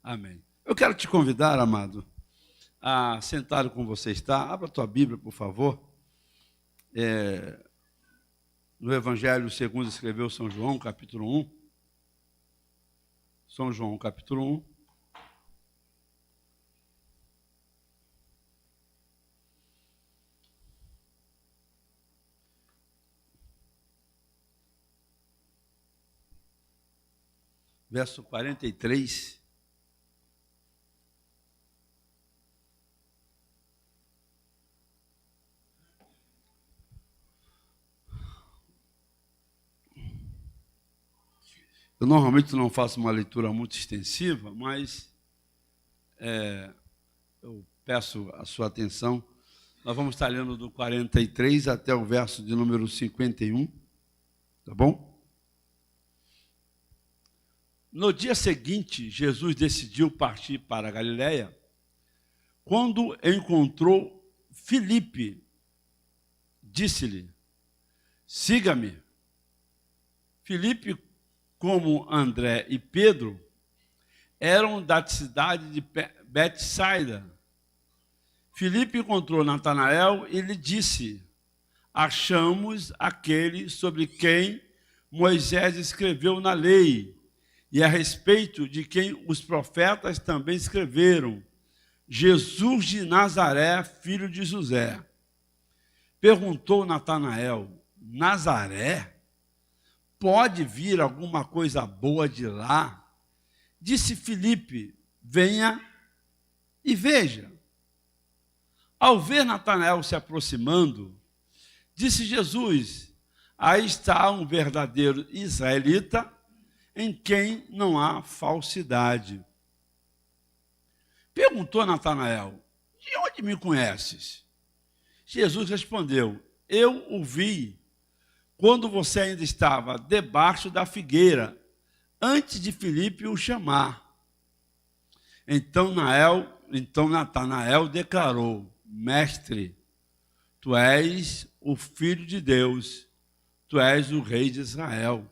Amém. Eu quero te convidar, amado, a sentar com você está. Abra a tua Bíblia, por favor. No Evangelho segundo escreveu São João, capítulo 1. São João, capítulo 1. Verso 43. Eu normalmente não faço uma leitura muito extensiva, mas eu peço a sua atenção. Nós vamos estar lendo do 43 até o verso de número 51, tá bom? No dia seguinte, Jesus decidiu partir para a Galiléia. Quando encontrou Filipe, disse-lhe: siga-me. Filipe, como André e Pedro, eram da cidade de Betsaida. Filipe encontrou Natanael e lhe disse: achamos aquele sobre quem Moisés escreveu na lei, e a respeito de quem os profetas também escreveram, Jesus de Nazaré, filho de José. Perguntou Natanael: Nazaré? Pode vir alguma coisa boa de lá? Disse Filipe: venha e veja. Ao ver Natanael se aproximando, disse Jesus: aí está um verdadeiro israelita, em quem não há falsidade. Perguntou Natanael: de onde me conheces? Jesus respondeu: eu o vi quando você ainda estava debaixo da figueira, antes de Filipe o chamar. Então Natanael declarou: mestre, tu és o Filho de Deus, tu és o Rei de Israel.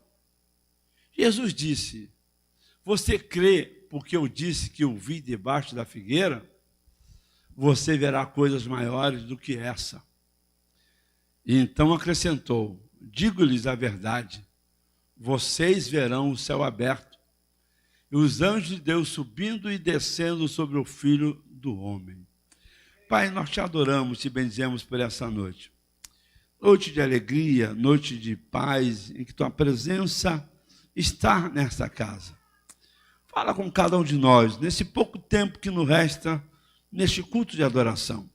Jesus disse: você crê porque eu disse que o vi debaixo da figueira? Você verá coisas maiores do que essa. E então acrescentou: digo-lhes a verdade, vocês verão o céu aberto e os anjos de Deus subindo e descendo sobre o Filho do Homem. Pai, nós te adoramos, te bendizemos por essa noite. Noite de alegria, noite de paz, em que tua presença está nesta casa. Fala com cada um de nós, nesse pouco tempo que nos resta, neste culto de adoração.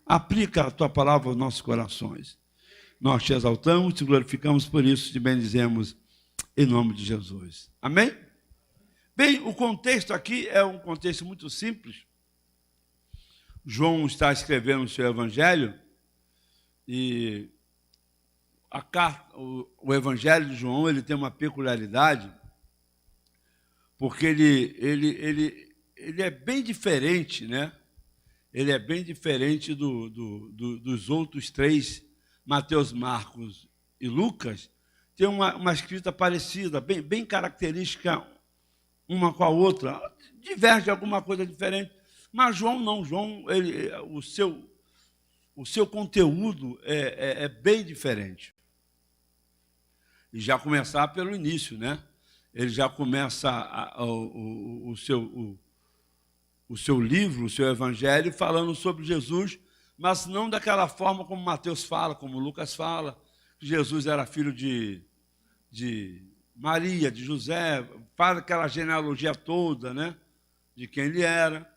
Aplica a tua palavra aos nossos corações. Nós te exaltamos, te glorificamos por isso, te bendizemos em nome de Jesus. Amém? Bem, o contexto aqui é um contexto muito simples. João está escrevendo o seu evangelho e o evangelho de João ele tem uma peculiaridade, porque ele é bem diferente, né? Ele é bem diferente dos outros três, Mateus, Marcos e Lucas. Tem uma escrita parecida, bem característica uma com a outra, diverge alguma coisa diferente. Mas João não, o seu conteúdo é bem diferente. E já começar pelo início, né? Ele já começa o seu livro, o seu evangelho, falando sobre Jesus, mas não daquela forma como Mateus fala, como Lucas fala, que Jesus era filho de Maria, de José, faz aquela genealogia toda, né? De quem ele era.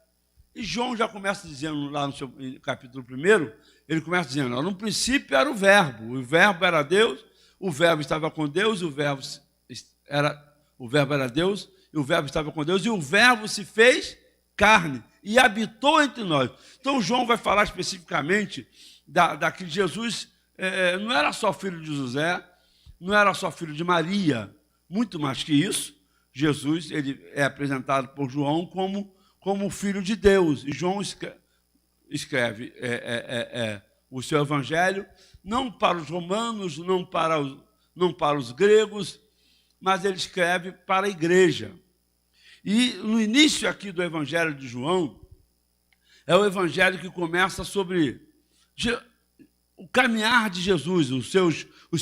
E João já começa dizendo, lá no seu capítulo 1, ele começa dizendo: no princípio era o verbo era Deus, o verbo estava com Deus, o verbo era Deus, e o verbo estava com Deus, e o verbo se fez carne e habitou entre nós. Então João vai falar especificamente que Jesus não era só filho de José, não era só filho de Maria, muito mais que isso. Jesus ele é apresentado por João como filho de Deus, e João escreve o seu evangelho não para os romanos, não para os gregos, mas ele escreve para a igreja. E no início aqui do Evangelho de João, é o evangelho que começa sobre o caminhar de Jesus, os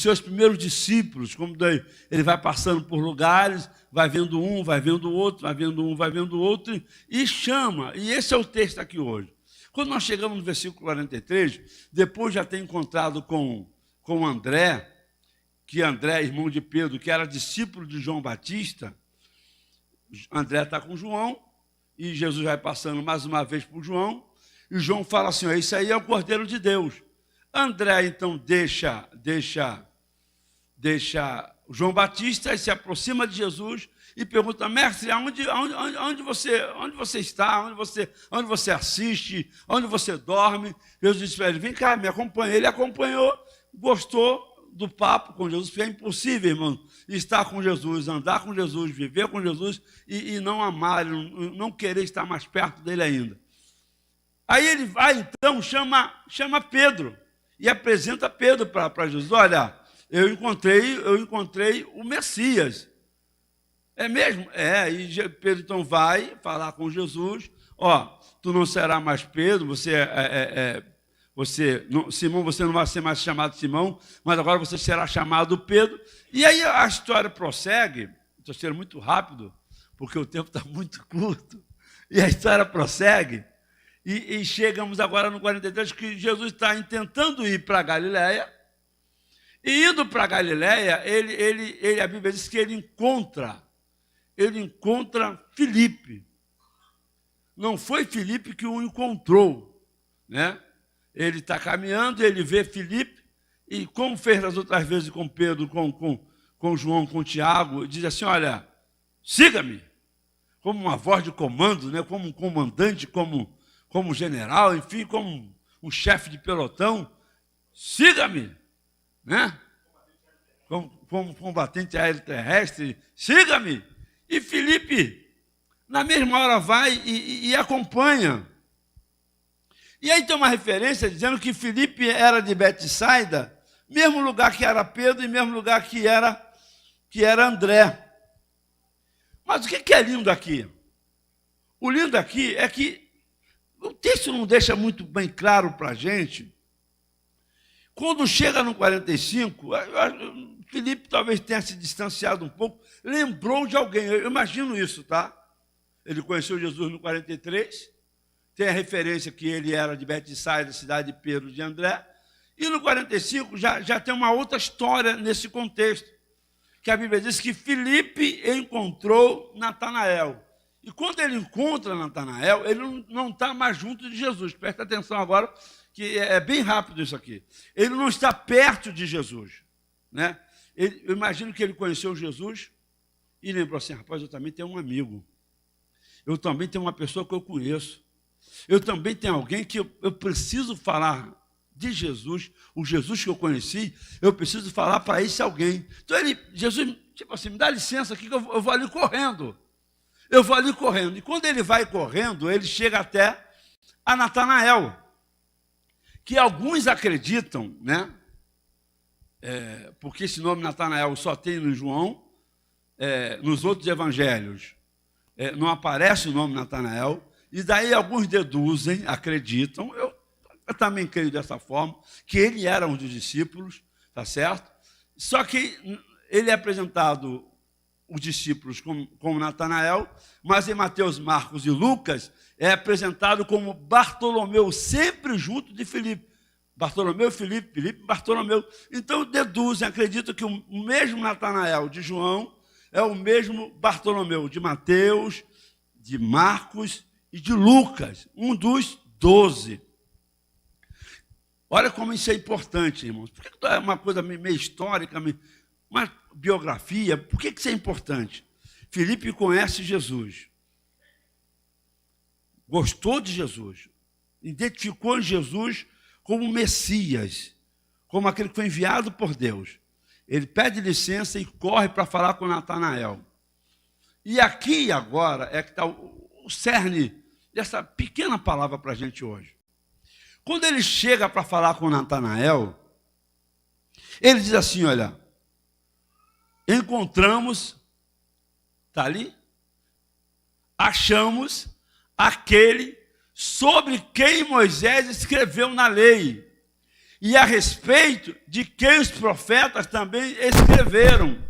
seus primeiros discípulos, como daí ele vai passando por lugares, vai vendo um, vai vendo outro, vai vendo um, vai vendo outro, e chama, e esse é o texto aqui hoje. Quando nós chegamos no versículo 43, depois de já ter encontrado com André, que André, irmão de Pedro, que era discípulo de João Batista, André está com João, e Jesus vai passando mais uma vez por João, e João fala assim, isso aí é o Cordeiro de Deus. André, então, deixa João Batista e se aproxima de Jesus e pergunta, mestre, onde você está? Onde você assiste? Onde você dorme? Jesus disse para ele, vem cá, me acompanha. Ele acompanhou, gostou do papo com Jesus, porque é impossível, irmão, estar com Jesus, andar com Jesus, viver com Jesus e não amar, não querer estar mais perto dele ainda. Aí ele vai, então, chama Pedro e apresenta Pedro para Jesus. Olha, eu encontrei o Messias. É mesmo? É, e Pedro então vai falar com Jesus, tu não será mais Pedro, Simão, você não vai ser mais chamado Simão, mas agora você será chamado Pedro. E aí a história prossegue, estou sendo muito rápido, porque o tempo está muito curto, e a história prossegue, e chegamos agora no 43, que Jesus está tentando ir para a Galileia, e indo para a Galileia, a Bíblia diz que ele encontra Filipe. Não foi Filipe que o encontrou, né? Ele está caminhando, ele vê Filipe, e como fez as outras vezes com Pedro, com João, com Tiago, diz assim, olha, siga-me, como uma voz de comando, né? Como um comandante, como um general, enfim, como um chefe de pelotão, siga-me, né? Como combatente aéreo terrestre, siga-me. E Filipe, na mesma hora, vai e acompanha. E aí tem uma referência dizendo que Filipe era de Betsaida, mesmo lugar que era Pedro e mesmo lugar que era André. Mas o que é lindo aqui? O lindo aqui é que o texto não deixa muito bem claro para a gente. Quando chega no 45, Filipe talvez tenha se distanciado um pouco, lembrou de alguém, eu imagino isso, tá? Ele conheceu Jesus no 43, tem a referência que ele era de Betsaida, cidade de Pedro de André, e no 45 já tem uma outra história nesse contexto, que a Bíblia diz que Filipe encontrou Natanael. E quando ele encontra Natanael, ele não está mais junto de Jesus. Presta atenção agora, que é bem rápido isso aqui. Ele não está perto de Jesus, né? Eu imagino que ele conheceu Jesus e lembrou assim, rapaz, eu também tenho um amigo. Eu também tenho uma pessoa que eu conheço. Eu também tenho alguém que eu preciso falar de Jesus, o Jesus que eu conheci, eu preciso falar para esse alguém. Então Jesus, tipo assim, me dá licença aqui que eu vou ali correndo. Eu vou ali correndo. E quando ele vai correndo, ele chega até a Natanael, que alguns acreditam, né? Porque esse nome Natanael só tem no João, nos outros evangelhos não aparece o nome Natanael, e daí alguns deduzem, acreditam, eu também creio dessa forma, que ele era um dos discípulos, tá certo? Só que ele é apresentado, os discípulos, como Natanael, mas em Mateus, Marcos e Lucas, é apresentado como Bartolomeu, sempre junto de Filipe. Bartolomeu, Filipe, Bartolomeu. Então deduzem, acreditam que o mesmo Natanael de João é o mesmo Bartolomeu de Mateus, de Marcos e de Lucas, um dos 12. Olha como isso é importante, irmãos. Por que é uma coisa meio histórica, uma biografia? Por que isso é importante? Filipe conhece Jesus, gostou de Jesus, identificou Jesus como Messias, como aquele que foi enviado por Deus. Ele pede licença e corre para falar com Natanael. E aqui agora é que está o cerne dessa pequena palavra para a gente hoje. Quando ele chega para falar com Natanael, ele diz assim, olha, encontramos, está ali? achamos aquele sobre quem Moisés escreveu na lei, e a respeito de quem os profetas também escreveram.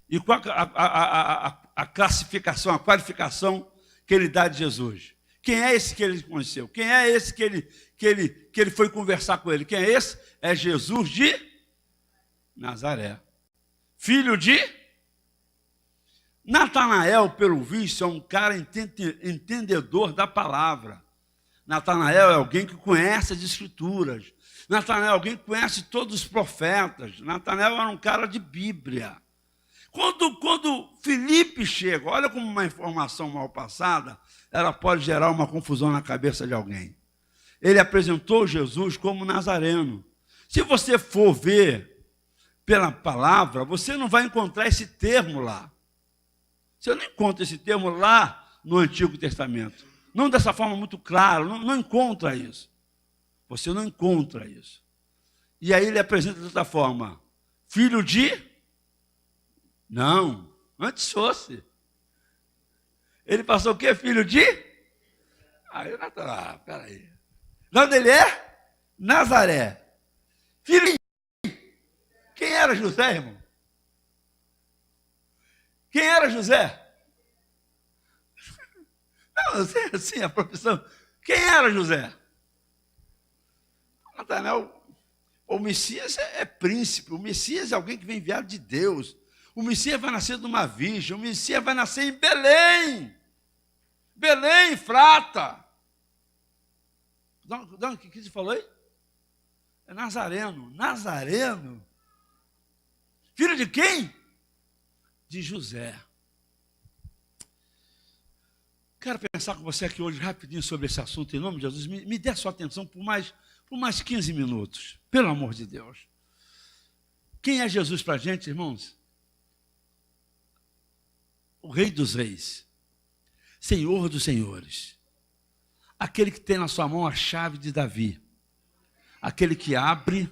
E qual a classificação, a qualificação que ele dá de Jesus? Quem é esse que ele conheceu? Quem é esse que ele foi conversar com ele? Quem é esse? É Jesus de Nazaré, filho de Natanael. Pelo visto, é um cara entendedor da palavra. Natanael é alguém que conhece as Escrituras. Natanael é alguém que conhece todos os profetas. Natanael era um cara de Bíblia. Quando Filipe chega, olha como uma informação mal passada, ela pode gerar uma confusão na cabeça de alguém. Ele apresentou Jesus como Nazareno. Se você for ver pela palavra, você não vai encontrar esse termo lá. Você não encontra esse termo lá no Antigo Testamento. Não dessa forma muito clara, não encontra isso. Você não encontra isso. E aí ele apresenta dessa forma: filho de... Não, antes fosse. Ele passou o quê? Filho de... peraí. O nome dele é Nazaré. Filho de... Quem era José, irmão? Quem era José? Não, assim, a profissão. Quem era José? Natanael, o Messias é príncipe, o Messias é alguém que vem enviado de Deus. O Messias vai nascer de uma virgem, o Messias vai nascer em Belém. Belém, Frata. O que você falou aí? É Nazareno. Nazareno? Filho de quem? De José. Quero pensar com você aqui hoje rapidinho sobre esse assunto, em nome de Jesus. Me dê a sua atenção por mais 15 minutos, pelo amor de Deus. Quem é Jesus para a gente, irmãos? O Rei dos Reis, Senhor dos Senhores, aquele que tem na sua mão a chave de Davi, aquele que abre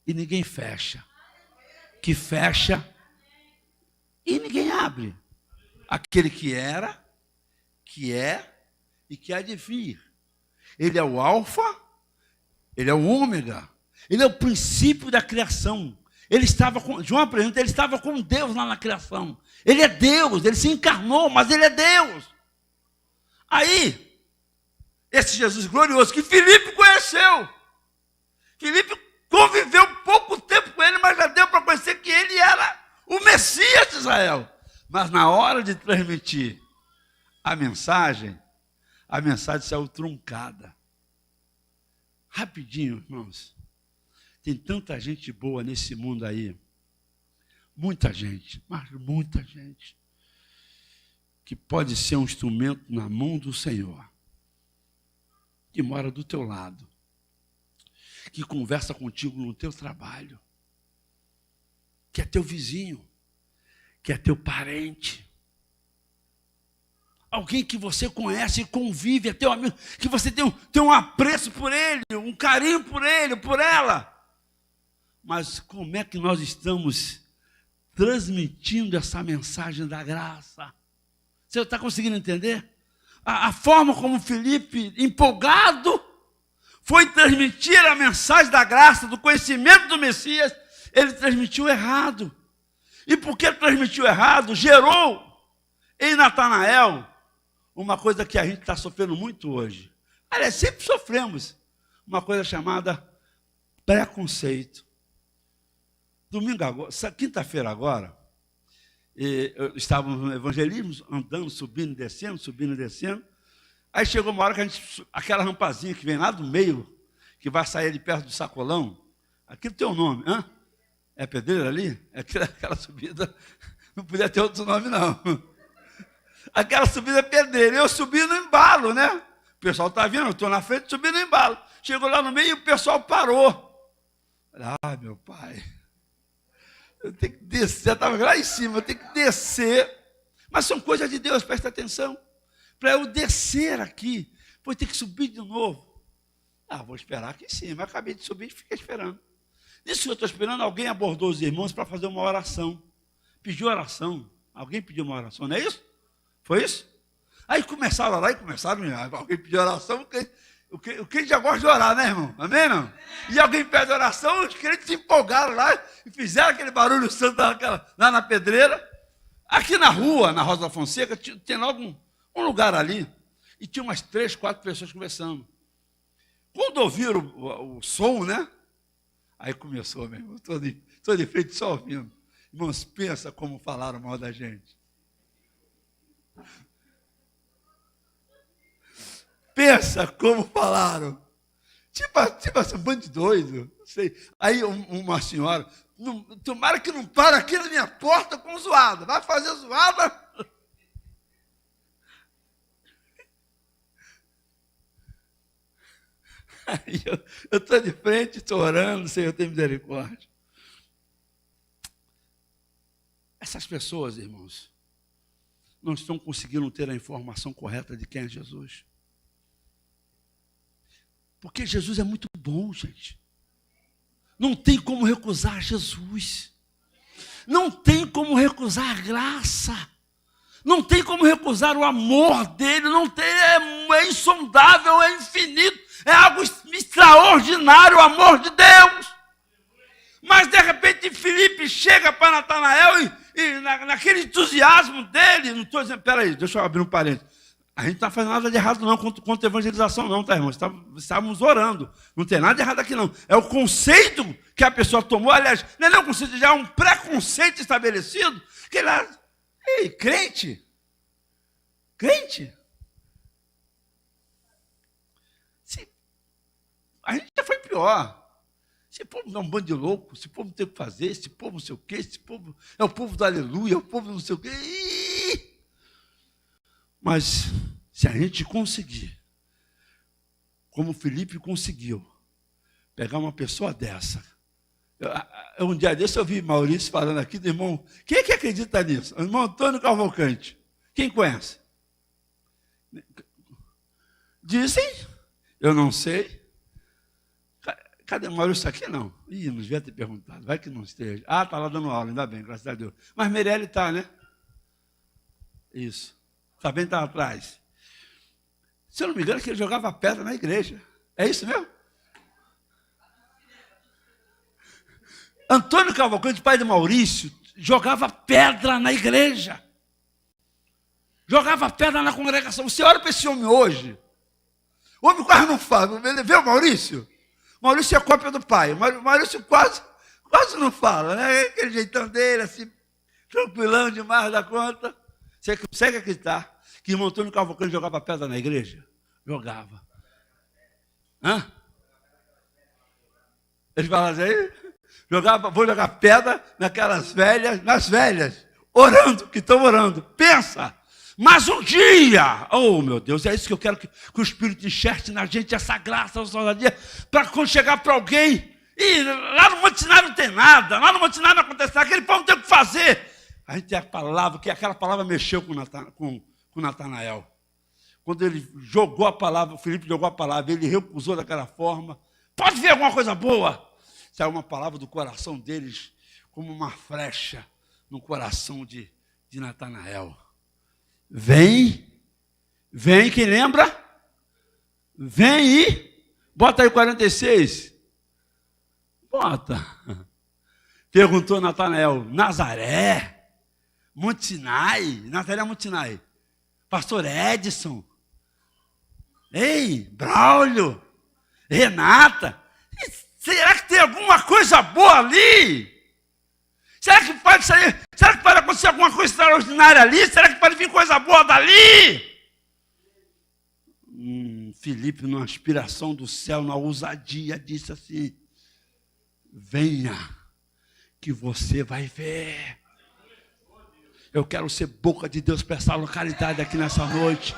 e ninguém fecha, que fecha e ninguém abre, aquele que era, que é e que há de vir. Ele é o alfa, ele é o ômega, ele é o princípio da criação. Ele estava com, João apresenta, ele estava com Deus lá na criação. Ele é Deus, ele se encarnou, mas ele é Deus. Aí, esse Jesus glorioso que Filipe conheceu, Filipe conviveu pouco tempo com ele, mas já deu para conhecer que ele era o Messias de Israel. Mas na hora de transmitir a mensagem saiu truncada. Rapidinho, irmãos. Tem tanta gente boa nesse mundo aí. Muita gente, mas muita gente. Que pode ser um instrumento na mão do Senhor. Que mora do teu lado. Que conversa contigo no teu trabalho. Que é teu vizinho. Que é teu parente. Alguém que você conhece e convive, é teu amigo, que você tem um apreço por ele, um carinho por ele, por ela. Mas como é que nós estamos transmitindo essa mensagem da graça? Você está conseguindo entender? A forma como Filipe, empolgado, foi transmitir a mensagem da graça, do conhecimento do Messias, ele transmitiu errado. E porque transmitiu errado, gerou em Natanael uma coisa que a gente está sofrendo muito hoje. Aliás, sempre sofremos uma coisa chamada preconceito. Domingo agora, quinta-feira agora, estávamos no evangelismo, andando, subindo e descendo. Aí chegou uma hora que aquela rampazinha que vem lá do meio, que vai sair de perto do sacolão, aquilo tem um nome, hã? É pedreira ali? Aquela subida, não podia ter outro nome não. Aquela subida é pedreira, eu subi no embalo, né? O pessoal está vendo, eu estou na frente, subi no embalo. Chegou lá no meio e o pessoal parou. Ah, meu pai, eu tenho que descer, eu estava lá em cima, eu tenho que descer. Mas são coisas de Deus, presta atenção. Para eu descer aqui, vou ter que subir de novo. Vou esperar aqui em cima. Eu acabei de subir e fiquei esperando. Nisso que eu estou esperando, alguém abordou os irmãos para fazer uma oração. Pediu oração. Alguém pediu uma oração, não é isso? Foi isso? Aí começaram a orar e começaram, alguém pediu oração, o crente já gosta de orar, né, irmão? Amém, não? E alguém pede oração, os crentes se empolgaram lá e fizeram aquele barulho santo lá na pedreira. Aqui na rua, na Rosa da Fonseca, tem logo um lugar ali, e tinha umas 3, 4 pessoas conversando. Quando ouviram o som, né? Aí começou, meu irmão, estou de frente só ouvindo. Irmãos, pensa como falaram mal da gente. Pensa como falaram. Tipo assim, um bando de doido. Não sei. Aí uma senhora, tomara que não para aqui na minha porta com zoada. Vai fazer zoada? Aí eu estou de frente, estou orando, Senhor, tem misericórdia. Essas pessoas, irmãos, não estão conseguindo ter a informação correta de quem é Jesus. Porque Jesus é muito bom, gente. Não tem como recusar Jesus. Não tem como recusar a graça. Não tem como recusar o amor dele. Não tem, é insondável, é infinito. É algo extraordinário o amor de Deus. Mas de repente Filipe chega para Natanael e naquele entusiasmo dele, não estou dizendo, peraí, deixa eu abrir um parênteses. A gente não está fazendo nada de errado não contra a evangelização não, tá, irmão? Estávamos orando. Não tem nada de errado aqui não. É o conceito que a pessoa tomou, aliás, não é um conceito, já é um preconceito estabelecido, que ele é, ei, crente? A gente já foi pior. Esse povo não é um bando de louco, esse povo não tem o que fazer, esse povo não sei o quê, esse povo é o povo do aleluia, é o povo não sei o quê. Mas se a gente conseguir, como Filipe conseguiu, pegar uma pessoa dessa. Um dia desse eu vi Maurício falando aqui do irmão. Quem é que acredita nisso? O irmão Antônio Cavalcante. Quem conhece? Dizem, eu não sei. Cadê o Maurício aqui? Não. Ih, não devia ter perguntado. Vai que não esteja. Ah, está lá dando aula, ainda bem, graças a Deus. Mas Meirelle está, né? Isso. Também está atrás. Se eu não me engano, que ele jogava pedra na igreja. É isso mesmo? Antônio Cavalcante, pai de Maurício, jogava pedra na igreja. Jogava pedra na congregação. Você olha para esse homem hoje. O homem quase não fala. Vê o Maurício? Maurício é cópia do pai. Maurício quase não fala, né? Aquele jeitão dele, assim, tranquilão demais da conta. Você consegue acreditar que o irmão Antônio Cavalcante jogava pedra na igreja? Jogava. Hã? Ele fala assim, vou jogar pedra nas velhas, orando, que estão orando. Pensa! Mas um dia, oh meu Deus, é isso que eu quero que o Espírito enxergue na gente, essa graça, essa ousadia, para quando chegar para alguém, e lá no Monte Sinai não tem nada, lá no Monte Sinai não acontece nada, aquele povo não tem o que fazer. A gente tem a palavra, que aquela palavra mexeu com Natanael. Quando ele jogou a palavra, o Filipe jogou a palavra, ele recusou daquela forma. Pode ver alguma coisa boa? Saiu uma palavra do coração deles, como uma flecha no coração de Natanael. Vem, quem lembra? Vem e bota aí 46. Bota. Perguntou Natanael, Nazaré, Monte Sinai, Nazaré, Monte Sinai, Pastor Edson, ei, Braulio, Renata, será que tem alguma coisa boa ali? Será que pode sair? Será que pode acontecer alguma coisa extraordinária ali? Será que pode vir coisa boa dali? Filipe, numa aspiração do céu, na ousadia, disse assim: venha, que você vai ver. Eu quero ser boca de Deus para essa localidade aqui nessa noite.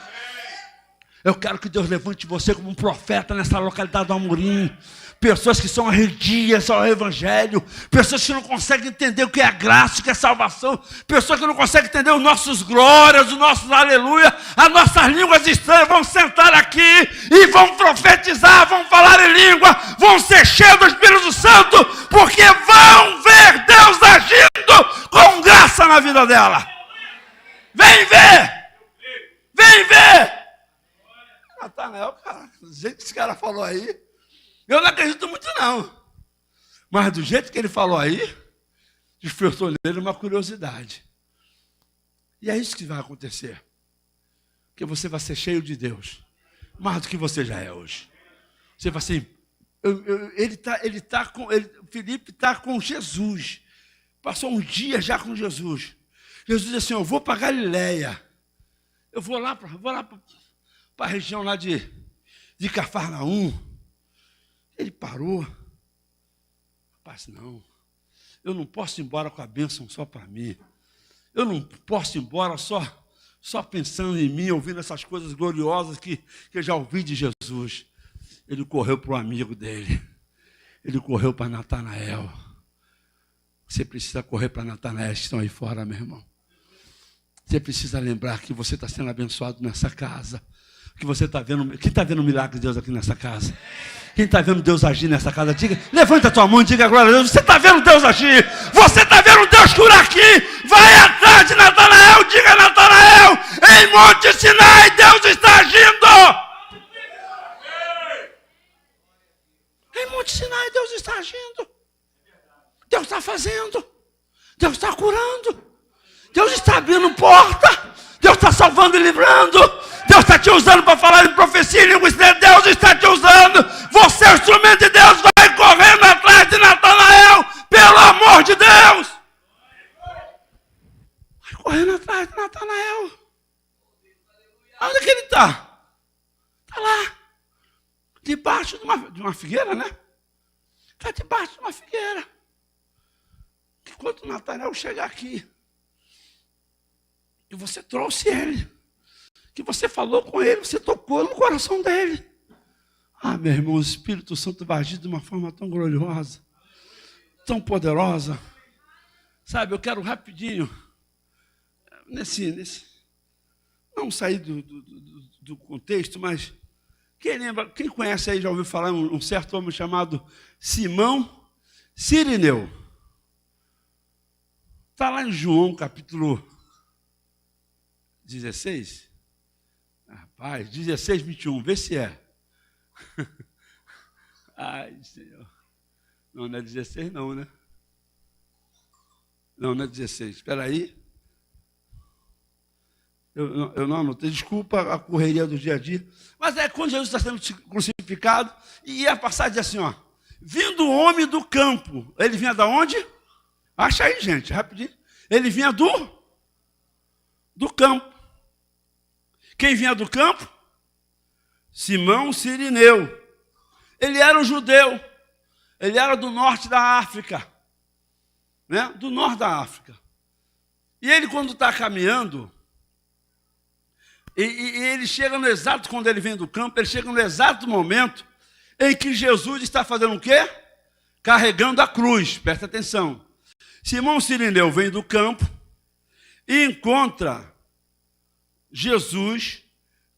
Eu quero que Deus levante você como um profeta nessa localidade do Amorim. Pessoas que são arredias ao Evangelho, pessoas que não conseguem entender o que é a graça, o que é a salvação, pessoas que não conseguem entender os nossos glórias, os nossos aleluia, as nossas línguas estranhas, vão sentar aqui e vão profetizar, vão falar em língua, vão ser cheios do Espírito Santo, porque vão ver Deus agindo com graça na vida dela. Vem ver! Vem ver! Natanael, cara, do jeito que esse cara falou aí, eu não acredito muito não. Mas do jeito que ele falou aí, despertou nele uma curiosidade. E é isso que vai acontecer. Porque você vai ser cheio de Deus, mais do que você já é hoje. Você vai assim, Felipe está com Jesus. Passou um dia já com Jesus. Jesus disse assim, eu vou para Galileia. Eu vou lá para a região lá de Cafarnaum. Ele parou. Rapaz, não. Eu não posso ir embora com a bênção só para mim. Eu não posso ir embora só pensando em mim, ouvindo essas coisas gloriosas que eu já ouvi de Jesus. Ele correu para o amigo dele. Ele correu para Natanael. Você precisa correr para Natanael que estão aí fora, meu irmão. Você precisa lembrar que você está sendo abençoado nessa casa. Que você está vendo. Quem está vendo o milagre de Deus aqui nessa casa? Quem está vendo Deus agir nessa casa? Diga, levanta a tua mão e diga glória a Deus. Você está vendo Deus agir? Você está vendo Deus curar aqui? Vai atrás de Natanael, diga Natanael, em Monte Sinai, Deus está agindo. Em Monte Sinai, Deus está agindo. Deus está fazendo. Deus está curando. Deus está abrindo porta. Deus está salvando e livrando. Deus está te usando para falar em profecia e língua estranha. Deus está te usando. Você é o instrumento de Deus. Vai correndo atrás de Natanael. Pelo amor de Deus. Vai correndo atrás de Natanael. Onde é que ele está? Está lá. Debaixo de uma figueira, né? Está debaixo de uma figueira. Enquanto Natanael chegar aqui, e você trouxe ele, que você falou com ele, você tocou no coração dele. Ah, meu irmão, o Espírito Santo vai agir de uma forma tão gloriosa, tão poderosa. Sabe, eu quero rapidinho, não sair do contexto, mas quem conhece aí, já ouviu falar um certo homem chamado Simão Cirineu. Está lá em João, capítulo 16. Rapaz, 16, 21, vê se é. Ai, Senhor. Não é 16 não, né? Não é 16. Espera aí. Eu não anotei. Desculpa a correria do dia a dia. Mas é quando Jesus está sendo crucificado, e a passagem diz assim, ó. Vindo o homem do campo. Ele vinha de onde? Acha aí, gente, rapidinho. Ele vinha do campo. Quem vinha do campo? Simão Cirineu. Ele era um judeu. Ele era do norte da África. Né? Do norte da África. E ele, quando está caminhando, e ele chega no exato, quando ele vem do campo, ele chega no exato momento em que Jesus está fazendo o quê? Carregando a cruz. Presta atenção. Simão Cirineu vem do campo e encontra Jesus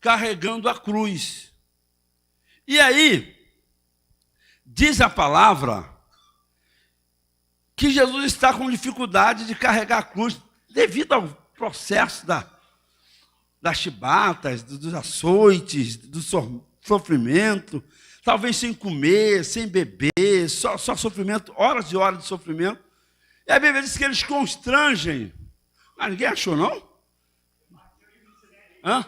carregando a cruz. E aí, diz a palavra que Jesus está com dificuldade de carregar a cruz devido ao processo das chibatas, dos açoites, do sofrimento, talvez sem comer, sem beber, só sofrimento, horas e horas de sofrimento. E a Bíblia diz que eles constrangem. Mas ninguém achou, não? Hã?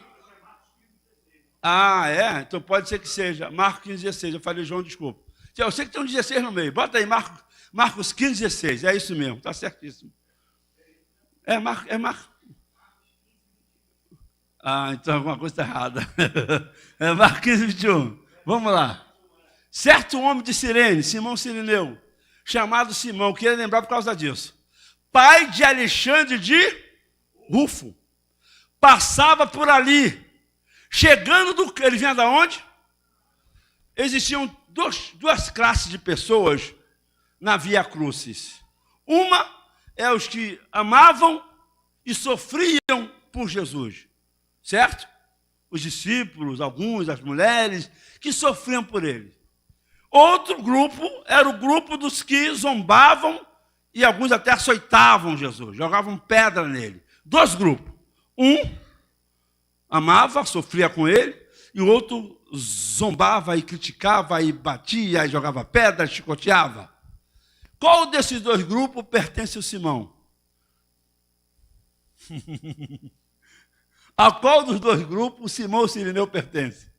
Ah, é? Então pode ser que seja. Marcos 15, 16. Eu falei João, desculpa. Eu sei que tem um 16 no meio. Bota aí, Marcos 15, 16. É isso mesmo, está certíssimo. É Marcos. Ah, então alguma coisa está errada. É Marcos 15, 21. Vamos lá. Certo homem de Cirene, Simão Cirineu, chamado Simão, queria lembrar por causa disso, pai de Alexandre de Rufo, passava por ali, chegando ele vinha de onde? Existiam duas classes de pessoas na Via Crucis. Uma é os que amavam e sofriam por Jesus, certo? Os discípulos, alguns, as mulheres, que sofriam por ele. Outro grupo era o grupo dos que zombavam e alguns até açoitavam Jesus, jogavam pedra nele. Dois grupos. Um amava, sofria com ele, e o outro zombava e criticava e batia e jogava pedra, chicoteava. Qual desses dois grupos pertence ao Simão? A qual dos dois grupos o Simão Cirineu pertence?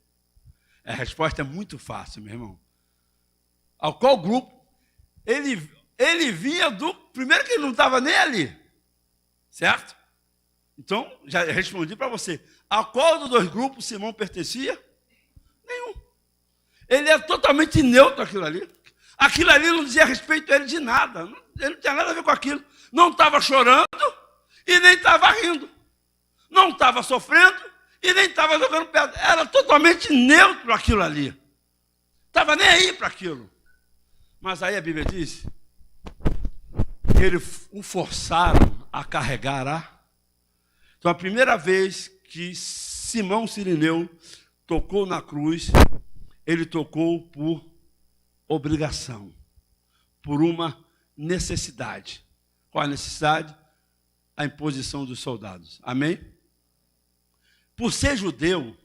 A resposta é muito fácil, meu irmão. A qual grupo? Ele vinha do... Primeiro que ele não estava nem ali. Certo? Então, já respondi para você. A qual dos dois grupos Simão pertencia? Nenhum. Ele é totalmente neutro aquilo ali. Aquilo ali não dizia respeito a ele de nada. Ele não tinha nada a ver com aquilo. Não estava chorando e nem estava rindo. Não estava sofrendo e nem estava jogando pedra. Era totalmente neutro aquilo ali. Estava nem aí para aquilo. Mas aí a Bíblia diz que eles o forçaram a carregar a... Então a primeira vez que Simão Cirineu tocou na cruz, ele tocou por obrigação, por uma necessidade. Qual a necessidade? A imposição dos soldados. Amém? Por ser judeu,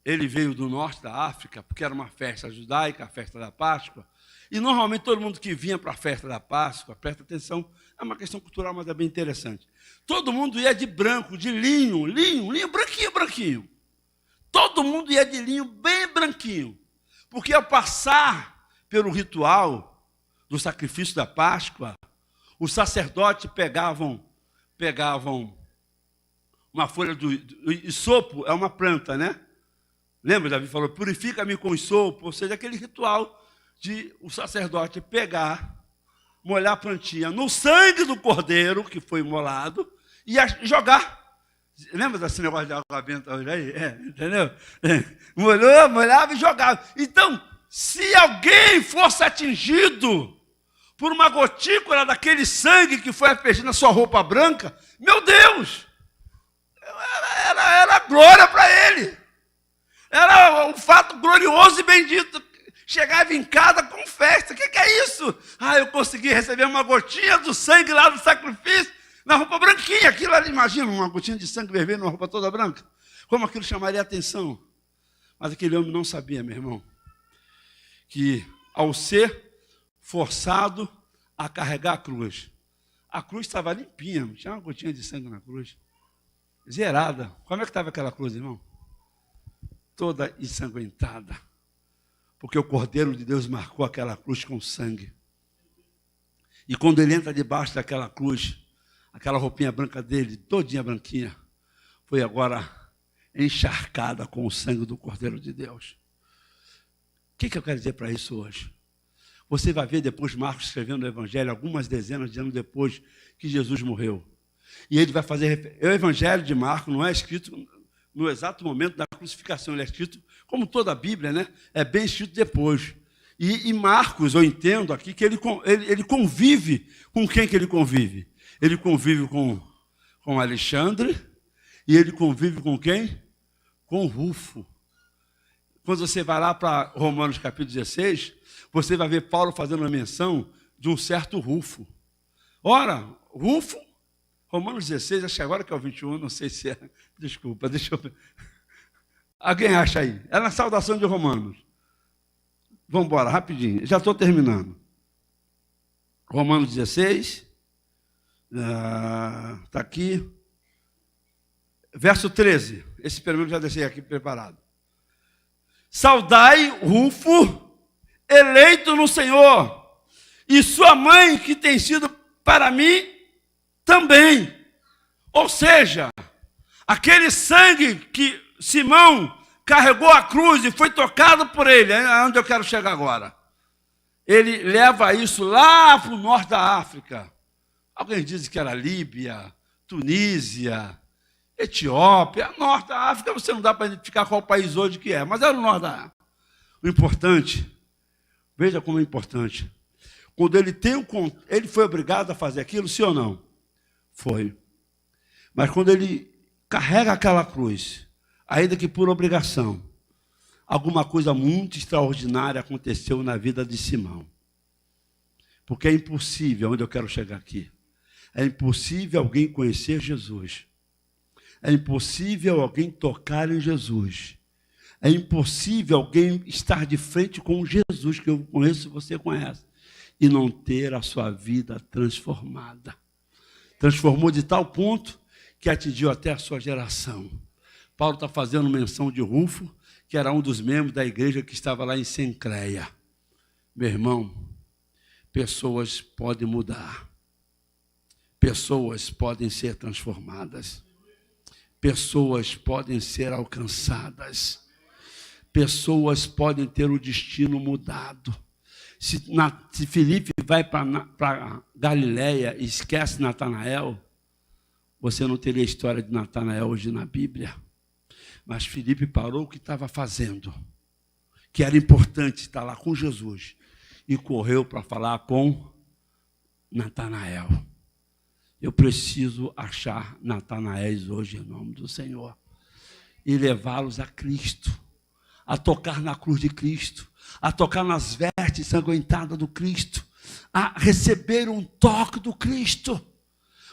ele veio do norte da África, porque era uma festa judaica, a festa da Páscoa, e normalmente todo mundo que vinha para a festa da Páscoa, presta atenção, é uma questão cultural, mas é bem interessante. Todo mundo ia de branco, de linho, branquinho. Todo mundo ia de linho bem branquinho, porque ao passar pelo ritual do sacrifício da Páscoa, os sacerdotes pegavam uma folha do isopo, é uma planta, né? Lembra, Davi falou, purifica-me com isopo, ou seja, aquele ritual de o sacerdote pegar, molhar a plantinha no sangue do cordeiro que foi imolado e jogar. Lembra desse negócio de água benta hoje aí? Entendeu? Molhava e jogava. Então, se alguém fosse atingido por uma gotícula daquele sangue que foi aspergido na sua roupa branca, meu Deus! Era glória para ele. Era um fato glorioso e bendito. Chegava em casa com festa. O que é isso? Eu consegui receber uma gotinha do sangue lá do sacrifício na roupa branquinha. Aquilo ali, imagina, uma gotinha de sangue vermelho numa roupa toda branca. Como aquilo chamaria a atenção. Mas aquele homem não sabia, meu irmão, que ao ser forçado a carregar a cruz estava limpinha, não tinha uma gotinha de sangue na cruz. Zerada. Como é que estava aquela cruz, irmão? Toda ensanguentada. Porque o Cordeiro de Deus marcou aquela cruz com sangue. E quando ele entra debaixo daquela cruz, aquela roupinha branca dele, todinha branquinha, foi agora encharcada com o sangue do Cordeiro de Deus. O que eu quero dizer para isso hoje? Você vai ver depois Marcos escrevendo o Evangelho, algumas dezenas de anos depois que Jesus morreu. E ele vai fazer... O Evangelho de Marcos não é escrito no exato momento da crucificação, ele é escrito, como toda a Bíblia, né? É bem escrito depois. E Marcos, eu entendo aqui que ele convive com quem que ele convive? Ele convive com Alexandre e ele convive com quem? Com Rufo. Quando você vai lá para Romanos capítulo 16, você vai ver Paulo fazendo uma menção de um certo Rufo. Ora, Rufo, Romanos 16, acho que agora que é o 21, não sei se é. Desculpa, deixa eu ver. Alguém acha aí? É na saudação de Romanos. Vamos embora, rapidinho. Já estou terminando. Romanos 16. Está aqui. Verso 13. Esse pelo menos já deixei aqui preparado. Saudai Rufo, eleito no Senhor, e sua mãe, que tem sido para mim também. Ou seja, aquele sangue que Simão carregou a cruz e foi tocado por ele, é onde eu quero chegar agora. Ele leva isso lá para o norte da África. Alguém diz que era Líbia, Tunísia, Etiópia, norte da África, você não dá para identificar qual país hoje que é, mas era o norte da África. O importante, veja como é importante, quando ele foi obrigado a fazer aquilo, sim ou não? Foi. Mas quando ele carrega aquela cruz, ainda que por obrigação, alguma coisa muito extraordinária aconteceu na vida de Simão. Porque é impossível, onde eu quero chegar aqui, é impossível alguém conhecer Jesus É impossível alguém tocar em Jesus. É impossível alguém estar de frente com Jesus, que eu conheço e você conhece, e não ter a sua vida transformada. Transformou de tal ponto que atingiu até a sua geração. Paulo está fazendo menção de Rufo, que era um dos membros da igreja que estava lá em Cencreia. Meu irmão, pessoas podem mudar. Pessoas podem ser transformadas. Pessoas podem ser alcançadas. Pessoas podem ter o destino mudado. Se Filipe vai para Galiléia e esquece Natanael, você não teria a história de Natanael hoje na Bíblia. Mas Filipe parou o que estava fazendo, que era importante estar lá com Jesus, e correu para falar com Natanael. Eu preciso achar Natanaéis hoje em nome do Senhor e levá-los a Cristo, a tocar na cruz de Cristo, a tocar nas vestes ensanguentadas do Cristo, a receber um toque do Cristo.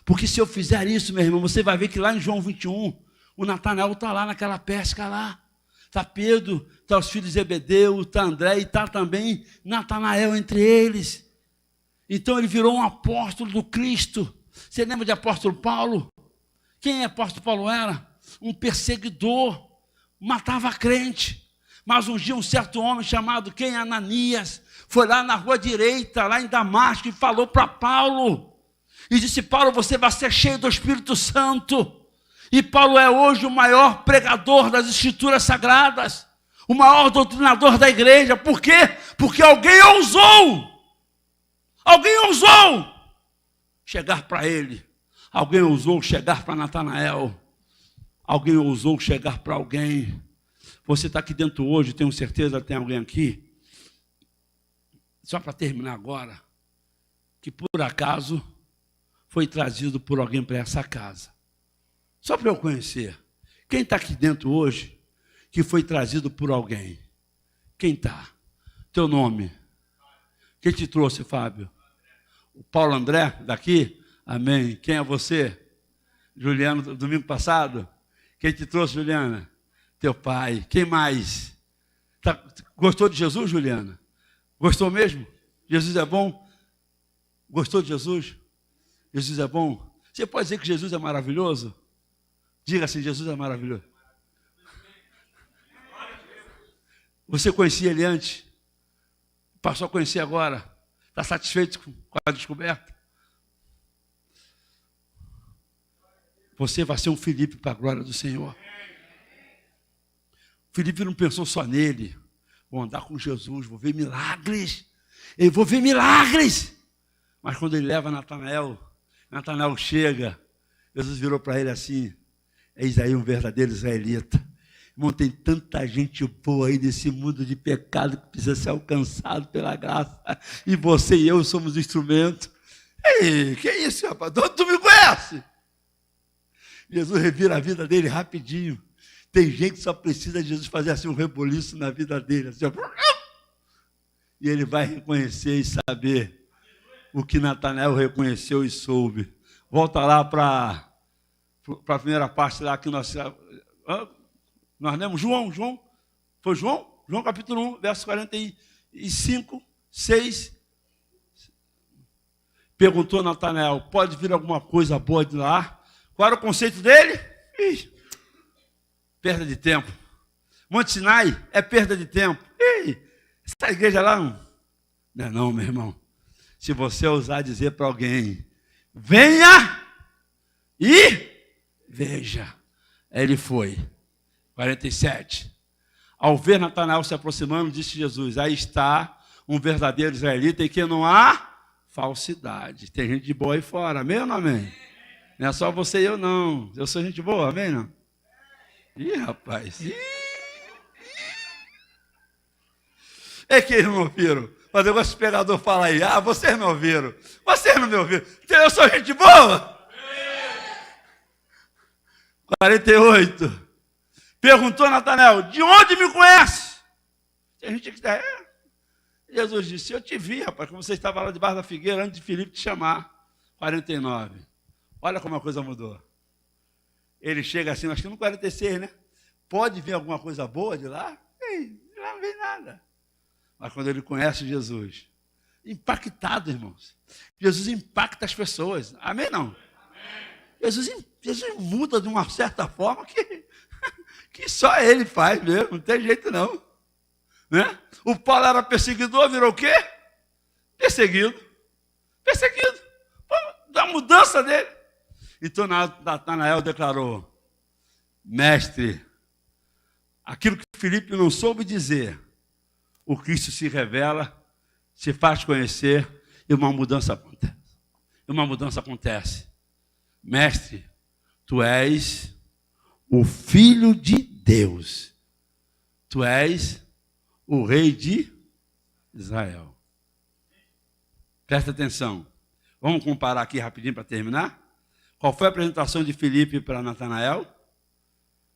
Porque se eu fizer isso, meu irmão, você vai ver que lá em João 21, o Natanael está lá naquela pesca lá. Está Pedro, está os filhos de Zebedeu, está André e está também Natanael entre eles. Então ele virou um apóstolo do Cristo. Você lembra de apóstolo Paulo? Quem apóstolo Paulo era? Um perseguidor, matava crente. Mas um dia um certo homem chamado quem? Ananias, foi lá na rua direita, lá em Damasco, e falou para Paulo, e disse: Paulo, você vai ser cheio do Espírito Santo. E Paulo é hoje o maior pregador das Escrituras Sagradas, o maior doutrinador da igreja. Por quê? Porque alguém ousou chegar para ele, alguém ousou chegar para Natanael, alguém ousou chegar para alguém. Você está aqui dentro hoje, tenho certeza que tem alguém aqui, só para terminar agora, que por acaso foi trazido por alguém para essa casa. Só para eu conhecer. Quem está aqui dentro hoje que foi trazido por alguém? Quem está? Teu nome? Quem te trouxe, Fábio? O Paulo André, daqui? Amém. Quem é você? Juliano, do domingo passado? Quem te trouxe, Juliana? Teu pai. Quem mais? Gostou de Jesus, Juliana? Gostou mesmo? Jesus é bom? Gostou de Jesus? Jesus é bom? Você pode dizer que Jesus é maravilhoso? Diga assim: Jesus é maravilhoso. Você conhecia ele antes? Passou a conhecer agora? Está satisfeito com a descoberta? Você vai ser um Filipe para a glória do Senhor. Filipe não pensou só nele. Vou andar com Jesus, vou ver milagres. Eu vou ver milagres. Mas quando ele leva Natanael chega, Jesus virou para ele assim: eis aí um verdadeiro israelita. Irmão, tem tanta gente boa aí nesse mundo de pecado que precisa ser alcançado pela graça. E você e eu somos instrumento. Ei, que é isso, rapaz? Tu me conhece? Jesus revira a vida dele rapidinho. Tem gente que só precisa de Jesus fazer assim um reboliço na vida dele. Assim, e ele vai reconhecer e saber o que Natanael reconheceu e soube. Volta lá para a primeira parte lá que nós lemos. João, foi João? João capítulo 1, verso 45, 6. Perguntou a Natanael: pode vir alguma coisa boa de lá? Qual era o conceito dele? Perda de tempo. Monte Sinai é perda de tempo. Essa igreja lá não é não, meu irmão. Se você ousar dizer para alguém: venha e veja. Ele foi. 47. Ao ver Natanael se aproximando, disse Jesus: aí está um verdadeiro israelita em que não há falsidade. Tem gente de boa aí fora, amém ou não amém? Não é só você e eu não. Eu sou gente boa, amém não? Ih, rapaz. É que eles não ouviram. Mas eu gosto de pregador falar aí: ah, vocês não ouviram. Vocês não me ouviram. Eu sou gente boa. 48. Perguntou a Natanael: de onde me conhece? Tem gente que está. Jesus disse: eu te vi, rapaz, como você estava lá debaixo da figueira antes de Filipe te chamar. 49. Olha como a coisa mudou. ele chega assim, acho que no 46, né? Pode vir alguma coisa boa de lá? Ei, lá não vem nada. Mas quando ele conhece Jesus, impactado, irmãos. Jesus impacta as pessoas. Amém, não? Jesus muda de uma certa forma que só ele faz mesmo, não tem jeito não. Né? O Paulo era perseguidor, virou o quê? Perseguido. Da mudança dele. Então Natanael declarou: mestre, aquilo que Filipe não soube dizer, o Cristo se revela, se faz conhecer e uma mudança acontece. Mestre, tu és o Filho de Deus. Tu és o Rei de Israel. Presta atenção. Vamos comparar aqui rapidinho para terminar. Qual foi a apresentação de Filipe para Natanael?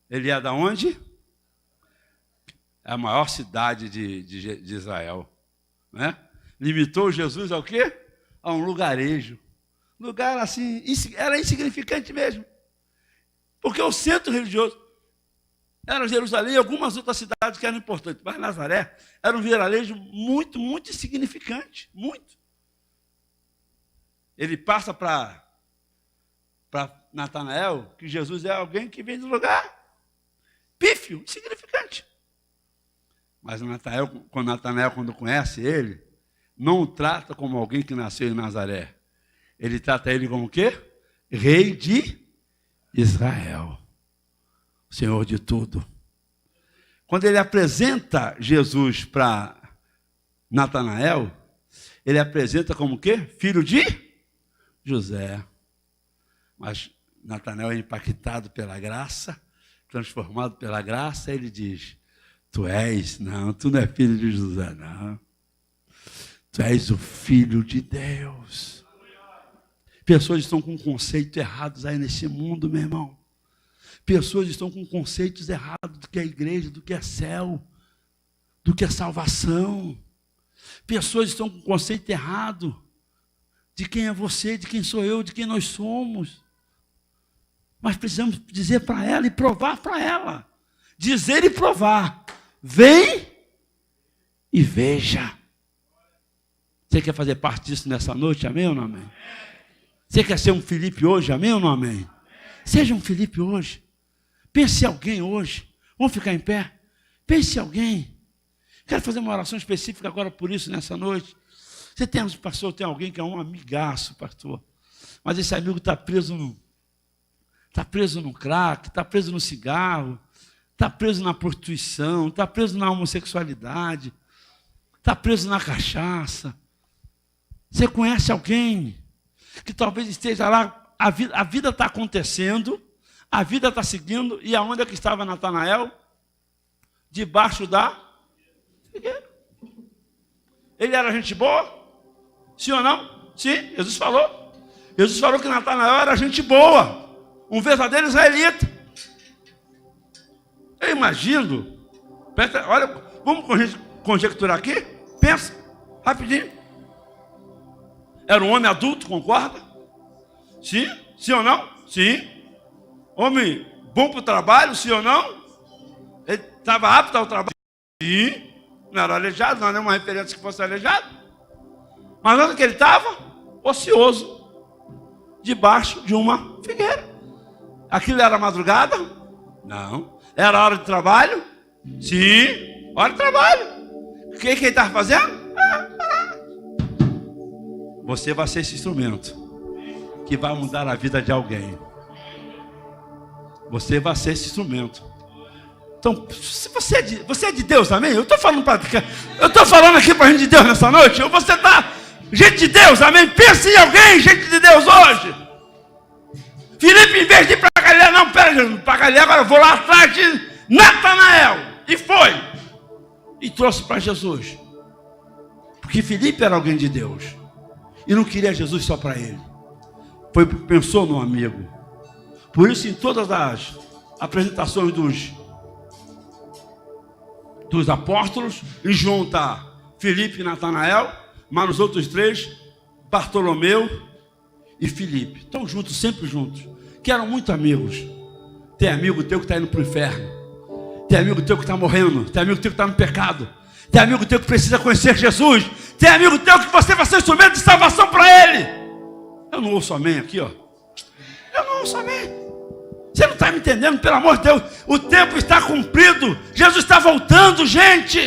Ele é da onde? É a maior cidade de Israel. Né? Limitou Jesus ao quê? A um lugarejo. Lugar assim, era insignificante mesmo. Porque o centro religioso era Jerusalém e algumas outras cidades que eram importantes. Mas Nazaré era um vilarejo muito, muito insignificante. Muito. Ele passa para Natanael que Jesus é alguém que vem do lugar pífio, insignificante. Mas Natanael, quando conhece ele, não o trata como alguém que nasceu em Nazaré. Ele trata ele como o quê? Rei de Israel. Senhor de tudo. Quando ele apresenta Jesus para Natanael, ele apresenta como o quê? Filho de José. Mas Natanael é impactado pela graça, transformado pela graça, ele diz: tu não é filho de José, não. Tu és o Filho de Deus. Pessoas estão com conceitos errados aí nesse mundo, meu irmão. Pessoas estão com conceitos errados do que é igreja, do que é céu, do que é salvação. Pessoas estão com conceito errado de quem é você, de quem sou eu, de quem nós somos. Mas precisamos dizer para ela e provar para ela. Dizer e provar. Vem e veja. Você quer fazer parte disso nessa noite? Amém ou não amém? Você quer ser um Filipe hoje? Amém ou não amém? Seja um Filipe hoje. Pense em alguém hoje. Vamos ficar em pé? Pense em alguém. Quero fazer uma oração específica agora por isso nessa noite. Você tem, pastor, tem alguém que é um amigaço, pastor. Mas esse amigo está preso no crack, está preso no cigarro, está preso na prostituição, está preso na homossexualidade, está preso na cachaça. Você conhece alguém que talvez esteja lá, a vida está acontecendo, a vida está seguindo, e aonde é que estava Natanael? Debaixo da figueira. Ele era gente boa? Sim ou não? Sim, Jesus falou. Jesus falou que Natanael era gente boa, um verdadeiro israelita. Eu imagino, olha, vamos conjecturar aqui? Pensa, rapidinho. Era um homem adulto, concorda? Sim? Sim ou não? Sim. Homem bom para o trabalho, sim ou não? Ele estava apto ao trabalho? Sim. Não era aleijado, não era nenhuma referência que fosse aleijado. Mas onde que ele estava? Ocioso. Debaixo de uma figueira. Aquilo era madrugada? Não. Era hora de trabalho? Sim. Hora de trabalho. O que ele estava fazendo? Você vai ser esse instrumento que vai mudar a vida de alguém. Você vai ser esse instrumento. Então, se você é de Deus, amém? Eu estou falando aqui para a gente de Deus nessa noite. Ou você está, gente de Deus, amém? Pense em alguém, gente de Deus, hoje. Filipe, em vez de ir para Galileia, não, pera, para Galileia, agora eu vou lá atrás de Natanael. E foi. E trouxe para Jesus. Porque Filipe era alguém de Deus. E não queria Jesus só para ele. Pensou no amigo. Por isso, em todas as apresentações dos apóstolos, em João está Filipe e Natanael, mas nos outros três, Bartolomeu e Filipe. Estão juntos, sempre juntos. Que eram muito amigos. Tem amigo teu que está indo para o inferno. Tem amigo teu que está morrendo. Tem amigo teu que está no pecado. Tem amigo teu que precisa conhecer Jesus. Tem amigo teu que você vai ser instrumento de salvação para ele. Eu não ouço amém aqui, ó. Eu não ouço amém. Você não está me entendendo, pelo amor de Deus. O tempo está cumprido. Jesus está voltando, gente.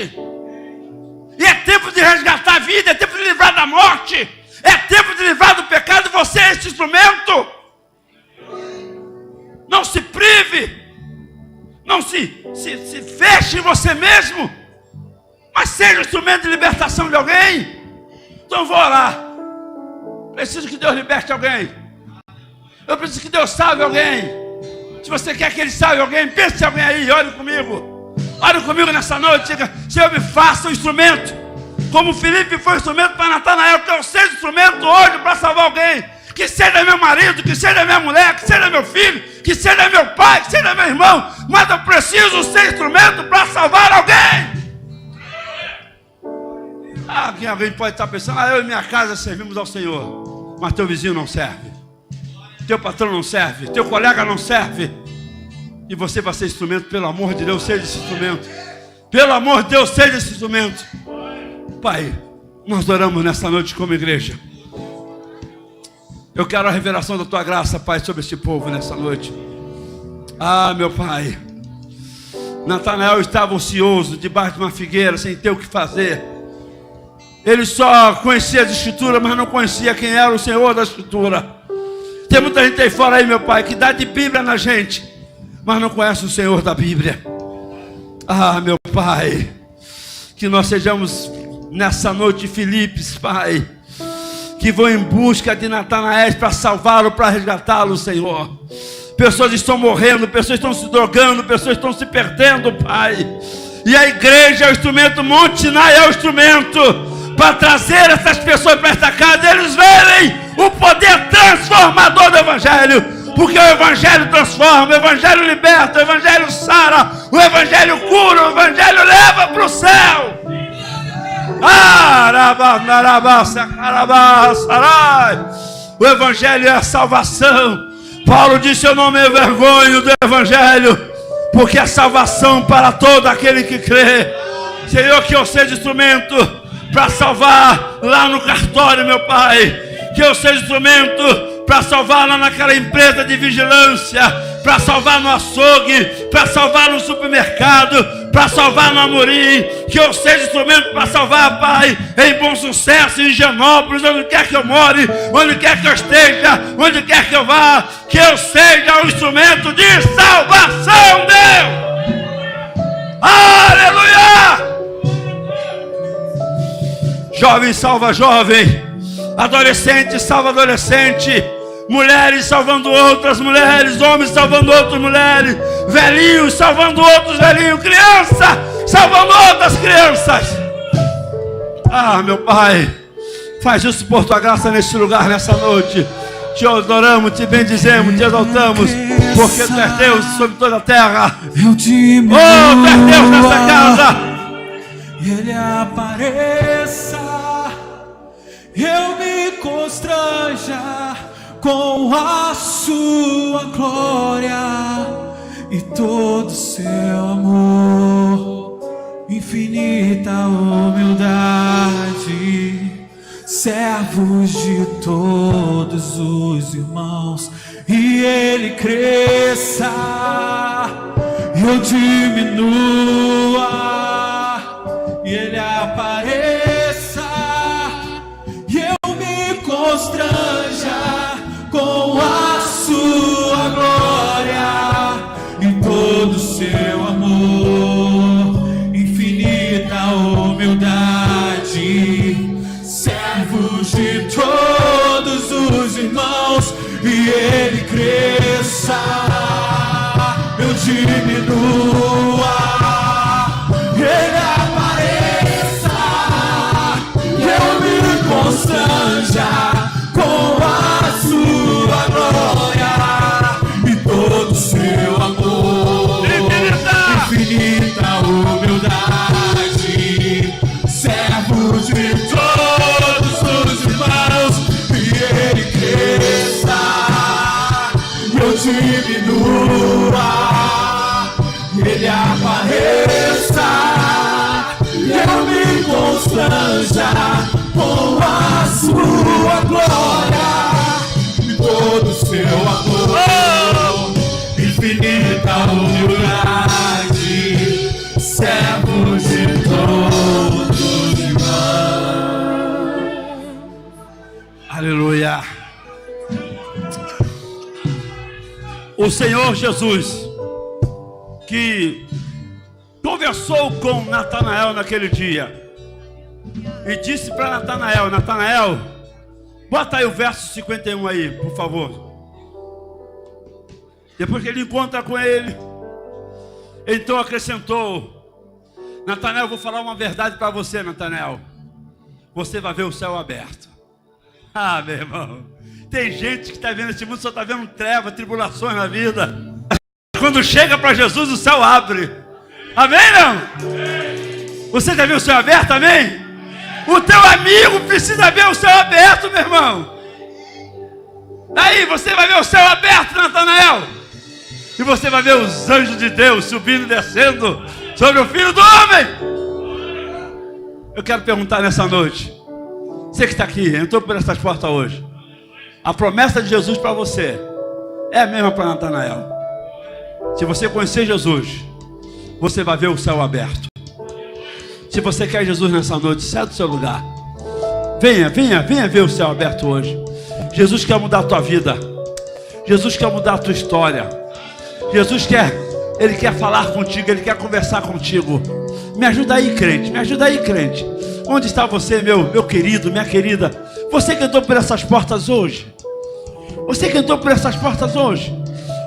E é tempo de resgatar a vida. É tempo de livrar da morte. É tempo de livrar do pecado. Você é esse instrumento. Não se prive. Não se feche em você mesmo. Mas seja um instrumento de libertação de alguém. Então eu vou orar. Preciso que Deus liberte alguém. Eu preciso que Deus salve alguém. Se você quer que Ele salve alguém, pense em alguém aí, ore comigo. Ore comigo nessa noite. Diga, Senhor, me faça um instrumento. Como Filipe foi instrumento para Natanael, que eu seja instrumento hoje para salvar alguém. Que seja meu marido, que seja minha mulher, que seja meu filho, que seja meu pai, que seja meu irmão. Mas eu preciso ser instrumento para salvar alguém. Alguém pode estar pensando, eu e minha casa servimos ao Senhor. Mas teu vizinho não serve. Teu patrão não serve. Teu colega não serve. E você vai ser instrumento, pelo amor de Deus, seja esse instrumento. Pelo amor de Deus, seja esse instrumento. Pai, nós oramos nessa noite como igreja. Eu quero a revelação da tua graça, Pai, sobre este povo nessa noite. Meu Pai. Natanael estava ocioso, debaixo de uma figueira, sem ter o que fazer. Ele só conhecia as escrituras, mas não conhecia quem era o Senhor da escritura. Tem muita gente aí fora aí, meu Pai, que dá de Bíblia na gente, mas não conhece o Senhor da Bíblia. Meu Pai, que nós sejamos nessa noite Filipes, Pai, que vão em busca de Natanael para salvá-lo, para resgatá-lo, Senhor. Pessoas estão morrendo, pessoas estão se drogando, pessoas estão se perdendo, Pai. E a igreja é o instrumento, Monte Sinai é o instrumento para trazer essas pessoas para esta casa, eles verem o poder transformador do Evangelho, porque o Evangelho transforma, o Evangelho liberta, o Evangelho sara, o Evangelho cura, o Evangelho leva para o céu. O Evangelho é a salvação. Paulo disse, eu não me envergonho do Evangelho, porque é salvação para todo aquele que crê. Senhor, que eu seja instrumento para salvar lá no cartório, meu Pai. Que eu seja instrumento para salvar lá naquela empresa de vigilância, para salvar no açougue, para salvar no supermercado, para salvar no Amorim. Que eu seja instrumento para salvar, Pai, em Bom Sucesso, em Higienópolis, onde quer que eu more, onde quer que eu esteja, onde quer que eu vá. Que eu seja um instrumento de salvação, Deus. Aleluia! Jovem salva jovem, adolescente salva adolescente, mulheres salvando outras mulheres, homens salvando outras mulheres, velhinhos salvando outros velhinhos, criança salvando outras crianças. Meu Pai, faz isso por tua graça neste lugar, nessa noite. Te adoramos, te bendizemos, te exaltamos, porque tu és Deus sobre toda a terra. Tu és Deus nessa casa. Ele apareça, eu me constranja com a sua glória e todo seu amor, infinita humildade, servos de todos os irmãos, e ele cresça, eu diminua. E ele apareça, e eu me constranja com a sua glória e todo seu amor, infinita humildade, servos de todos os irmãos, e ele cresça, eu diminua. sua glória e todo o seu amor. Infinita humildade, servos de todos os irmãos. Aleluia. O Senhor Jesus, que conversou com Natanael naquele dia e disse para Natanael: Natanael, bota aí o verso 51 aí, por favor. Depois que ele encontra com ele, então acrescentou: Natanael, eu vou falar uma verdade para você, Natanael. Você vai ver o céu aberto. Ah, meu irmão, tem gente que está vendo esse mundo, só está vendo trevas, tribulações na vida. Quando chega para Jesus, o céu abre. Amém, não? Você já viu o céu aberto, amém? O teu amigo precisa ver o céu aberto, meu irmão. Daí você vai ver o céu aberto, Natanael. E você vai ver os anjos de Deus subindo e descendo sobre o Filho do Homem. Eu quero perguntar nessa noite, você que está aqui, entrou por essas portas hoje, a promessa de Jesus para você é a mesma para Natanael. Se você conhecer Jesus, você vai ver o céu aberto. Se você quer Jesus nessa noite, sai do seu lugar. Venha ver o céu aberto hoje. Jesus quer mudar a tua vida. Jesus quer mudar a tua história. Jesus Ele quer falar contigo, Ele quer conversar contigo. Me ajuda aí, crente, me ajuda aí, crente. Onde está você, meu querido, minha querida? Você que entrou por essas portas hoje. Você que entrou por essas portas hoje.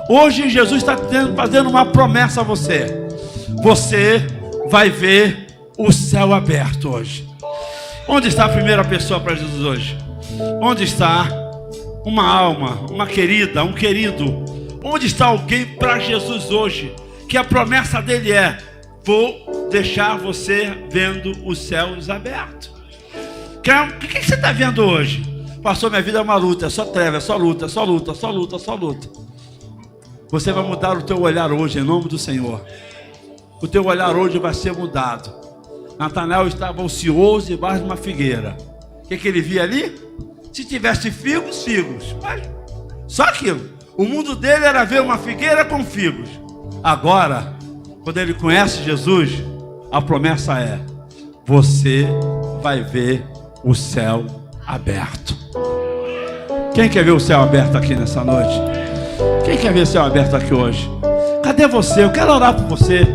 Hoje Jesus está fazendo uma promessa a você. Você vai ver o céu aberto hoje. Onde está a primeira pessoa para Jesus hoje? Onde está uma alma, uma querida, um querido? Onde está alguém para Jesus hoje? Que a promessa dele é: vou deixar você vendo os céus abertos. O que você está vendo hoje? Pastor, minha vida é uma luta, é só treva, é só luta, é só luta, só luta, só luta. Você vai mudar o teu olhar hoje, em nome do Senhor. O teu olhar hoje vai ser mudado. Natanael estava ocioso debaixo de uma figueira. O que ele via ali? Se tivesse figos, figos. Mas só aquilo. O mundo dele era ver uma figueira com figos. Agora, quando ele conhece Jesus, a promessa é: você vai ver o céu aberto. Quem quer ver o céu aberto aqui nessa noite? Quem quer ver o céu aberto aqui hoje? Cadê você? Eu quero orar por você.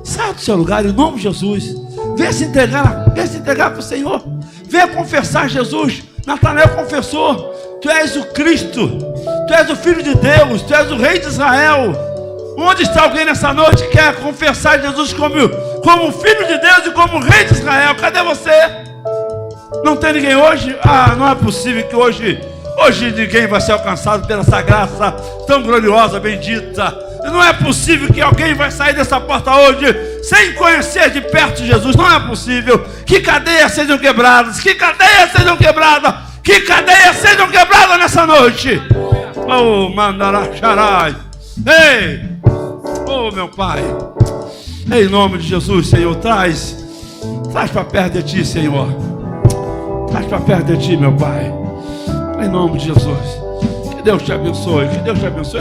Saia do seu lugar em nome de Jesus. Venha se entregar para o Senhor. Venha confessar Jesus. Natanael confessou: tu és o Cristo, tu és o Filho de Deus, tu és o Rei de Israel. Onde está alguém nessa noite que quer confessar Jesus como Filho de Deus e como Rei de Israel? Cadê você? Não tem ninguém hoje? Ah, não é possível que hoje ninguém vai ser alcançado pela essa graça tão gloriosa, bendita. Não é possível que alguém vai sair dessa porta hoje sem conhecer de perto Jesus. Não é possível. Que cadeias sejam quebradas, que cadeias sejam quebradas, que cadeias sejam quebradas nessa noite. Oh, Mandaracharai. Ei, oh, meu Pai, em nome de Jesus, Senhor, traz para perto de Ti, Senhor. Traz para perto de Ti, meu Pai, em nome de Jesus. Que Deus te abençoe, que Deus te abençoe.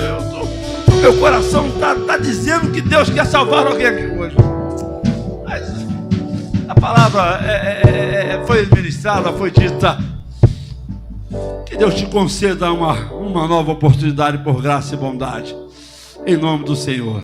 Meu coração está dizendo que Deus quer salvar alguém aqui hoje. Mas a palavra foi ministrada, foi dita. Que Deus te conceda uma nova oportunidade por graça e bondade. Em nome do Senhor.